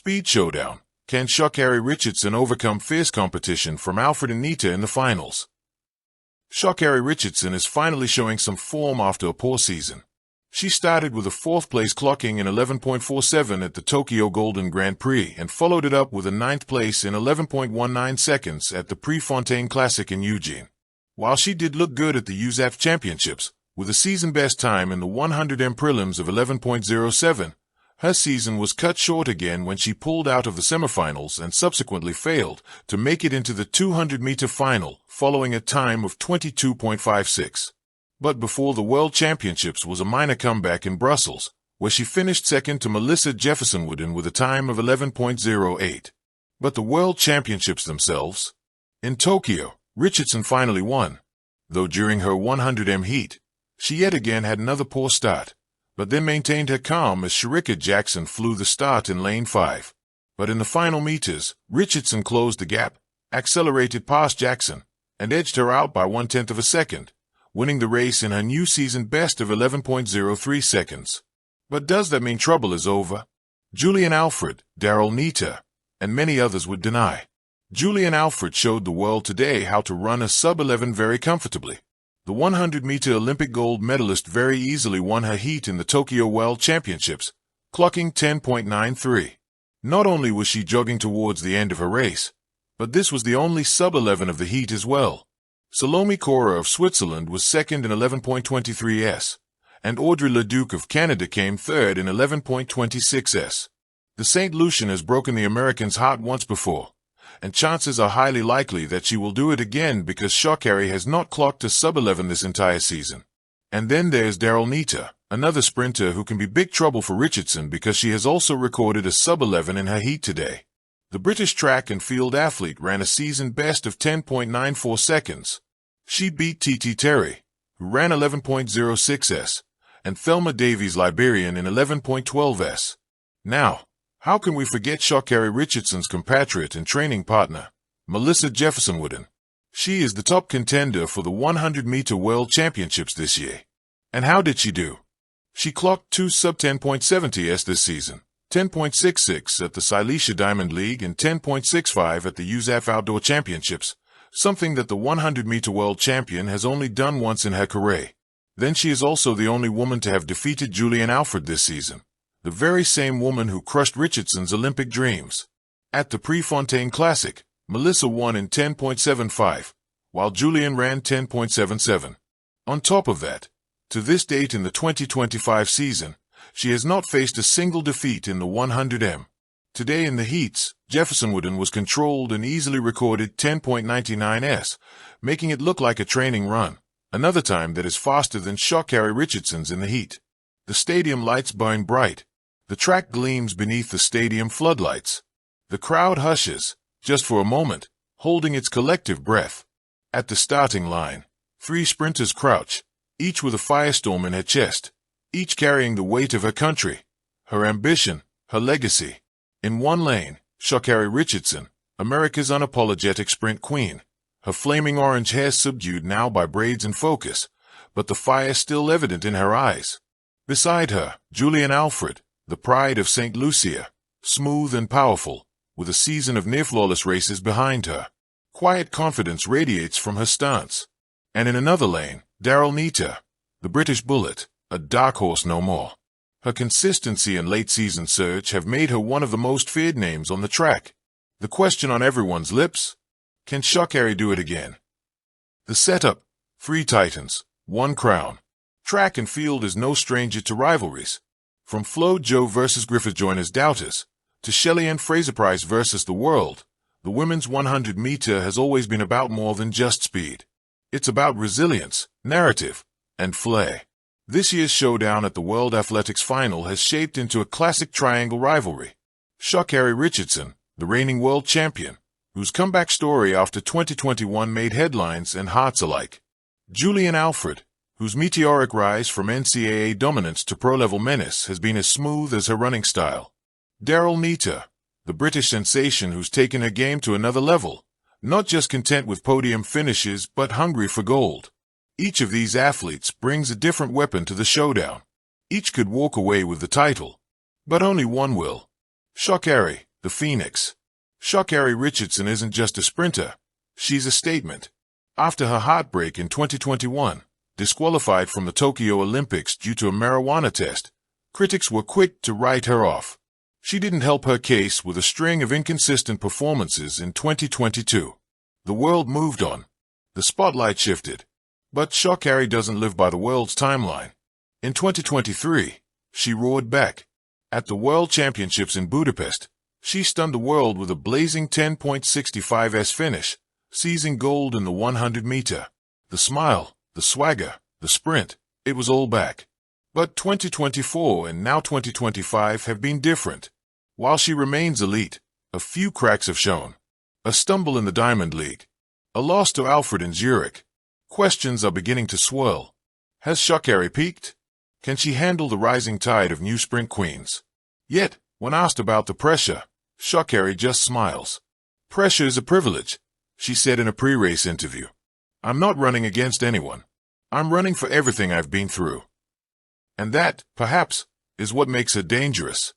Speed Showdown. Can Sha'Carri Richardson overcome fierce competition from Alfred and Neita in the finals? Sha'Carri Richardson is finally showing some form after a poor season. She started with a fourth place clocking in 11.47 at the Tokyo Golden Grand Prix and followed it up with a ninth place in 11.19 seconds at the Prefontaine Classic in Eugene. While she did look good at the USAF Championships, with a season-best time in the 100m prelims of 11.07, her season was cut short again when she pulled out of the semifinals and subsequently failed to make it into the 200-meter final, following a time of 22.56. But before the World Championships was a minor comeback in Brussels, where she finished second to Melissa Jefferson-Wooden with a time of 11.08. But the World Championships themselves? In Tokyo, Richardson finally won, though during her 100m heat, she yet again had another poor start, but then maintained her calm as Shericka Jackson flew the start in lane 5. But in the final meters, Richardson closed the gap, accelerated past Jackson, and edged her out by 1/10 of a second, winning the race in her new season best of 11.03 seconds. But does that mean trouble is over? Julian Alfred, Alfred Neita, and many others would deny. Julian Alfred showed the world today how to run a sub-11 very comfortably. The 100-meter Olympic gold medalist very easily won her heat in the Tokyo World Championships, clocking 10.93. Not only was she jogging towards the end of her race, but this was the only sub-11 of the heat as well. Salome Cora of Switzerland was second in 11.23s, and Audrey Leduc of Canada came third in 11.26s. The St. Lucian has broken the Americans' heart once before, and chances are highly likely that she will do it again because Sha'Carri has not clocked a sub-11 this entire season. And then there's Alfred Neita, another sprinter who can be big trouble for Richardson because she has also recorded a sub-11 in her heat today. The British track and field athlete ran a season best of 10.94 seconds. She beat Titi Terry, who ran 11.06s, and Thelma Davies Liberian in 11.12s. Now, how can we forget Sha'Carri Richardson's compatriot and training partner, Melissa Jefferson-Wooden? She is the top contender for the 100-meter World Championships this year. And how did she do? She clocked 2 sub-10.70s this season, 10.66 at the Silesia Diamond League and 10.65 at the USAF Outdoor Championships, something that the 100-meter world champion has only done once in her career. Then she is also the only woman to have defeated Julian Alfred this season, the very same woman who crushed Richardson's Olympic dreams. At the Prefontaine Classic, Melissa won in 10.75, while Julian ran 10.77. On top of that, to this date in the 2025 season, she has not faced a single defeat in the 100m. Today in the heats, Jefferson-Wooden was controlled and easily recorded 10.99s, making it look like a training run, another time that is faster than Sha'Carri Richardson's in the heat. The stadium lights burn bright. The track gleams beneath the stadium floodlights. The crowd hushes, just for a moment, holding its collective breath. At the starting line, 3 sprinters crouch, each with a firestorm in her chest, each carrying the weight of her country, her ambition, her legacy. In one lane, Sha'Carri Richardson, America's unapologetic sprint queen, her flaming orange hair subdued now by braids and focus, but the fire still evident in her eyes. Beside her, Julian Alfred, the pride of St. Lucia, smooth and powerful, with a season of near-flawless races behind her. Quiet confidence radiates from her stance. And in another lane, Alfred Neita, the British bullet, a dark horse no more. Her consistency and late-season surge have made her one of the most feared names on the track. The question on everyone's lips? Can Sha'Carri do it again? The setup: 3 titans, 1 crown. Track and field is no stranger to rivalries. From Flo Jo versus Griffith Joyner's Doubters, to Shelly-Ann Fraser-Pryce versus the world, the women's 100-meter has always been about more than just speed. It's about resilience, narrative, and flair. This year's showdown at the World Athletics Final has shaped into a classic triangle rivalry. Sha'Carri Richardson, the reigning world champion, whose comeback story after 2021 made headlines and hearts alike. Julian Alfred, whose meteoric rise from NCAA dominance to pro-level menace has been as smooth as her running style. Alfred Neita, the British sensation who's taken her game to another level, not just content with podium finishes but hungry for gold. Each of these athletes brings a different weapon to the showdown. Each could walk away with the title, but only one will. Sha'Carri, the Phoenix. Sha'Carri Richardson isn't just a sprinter. She's a statement. After her heartbreak in 2021, disqualified from the Tokyo Olympics due to a marijuana test, critics were quick to write her off. She didn't help her case with a string of inconsistent performances in 2022. The world moved on. The spotlight shifted. But Sha'Carri doesn't live by the world's timeline. In 2023, she roared back. At the World Championships in Budapest, she stunned the world with a blazing 10.65s finish, seizing gold in the 100-meter. The smile, the swagger, the sprint, it was all back. But 2024 and now 2025 have been different. While she remains elite, a few cracks have shown. A stumble in the Diamond League. A loss to Alfred in Zurich. Questions are beginning to swirl. Has Sha'Carri peaked? Can she handle the rising tide of new sprint queens? Yet, when asked about the pressure, Sha'Carri just smiles. Pressure is a privilege, she said in a pre-race interview. I'm not running against anyone. I'm running for everything I've been through. And that, perhaps, is what makes her dangerous.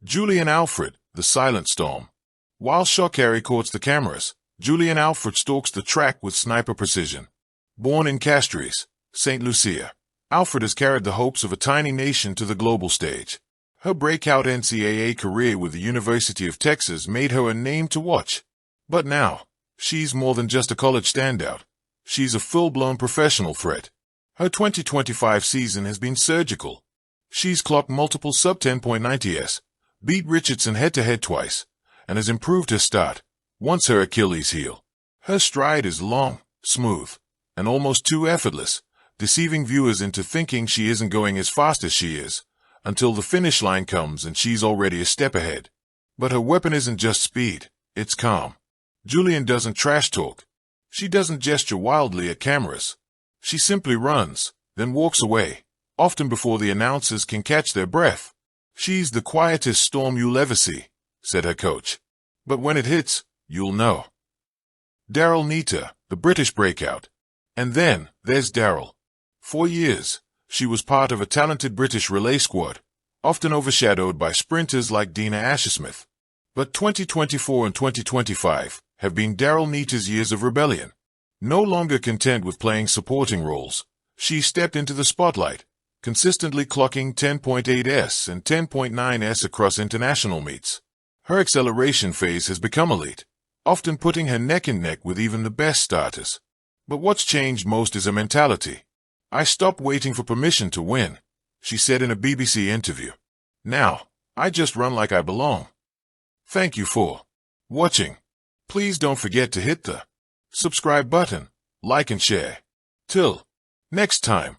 Julian Alfred, the silent storm. While Sha'Carri courts the cameras, Julian Alfred stalks the track with sniper precision. Born in Castries, St. Lucia, Alfred has carried the hopes of a tiny nation to the global stage. Her breakout NCAA career with the University of Texas made her a name to watch. But now, she's more than just a college standout. She's a full-blown professional threat. Her 2025 season has been surgical. She's clocked multiple sub-10.90s, beat Richardson head-to-head twice, and has improved her start, once her Achilles heel. Her stride is long, smooth, and almost too effortless, deceiving viewers into thinking she isn't going as fast as she is, until the finish line comes and she's already a step ahead. But her weapon isn't just speed, it's calm. Julian doesn't trash talk. She doesn't gesture wildly at cameras. She simply runs, then walks away, often before the announcers can catch their breath. She's the quietest storm you'll ever see, said her coach. But when it hits, you'll know. Daryl Neita, the British breakout. And then, there's Daryl. For years, she was part of a talented British relay squad, often overshadowed by sprinters like Dina Ashersmith. But 2024 and 2025 have been Daryl Neita's years of rebellion. No longer content with playing supporting roles, she stepped into the spotlight, consistently clocking 10.8s and 10.9s across international meets. Her acceleration phase has become elite, often putting her neck and neck with even the best starters. But what's changed most is her mentality. I stopped waiting for permission to win, she said in a BBC interview. Now, I just run like I belong. Thank you for watching. Please don't forget to hit the subscribe button, like and share. Till next time.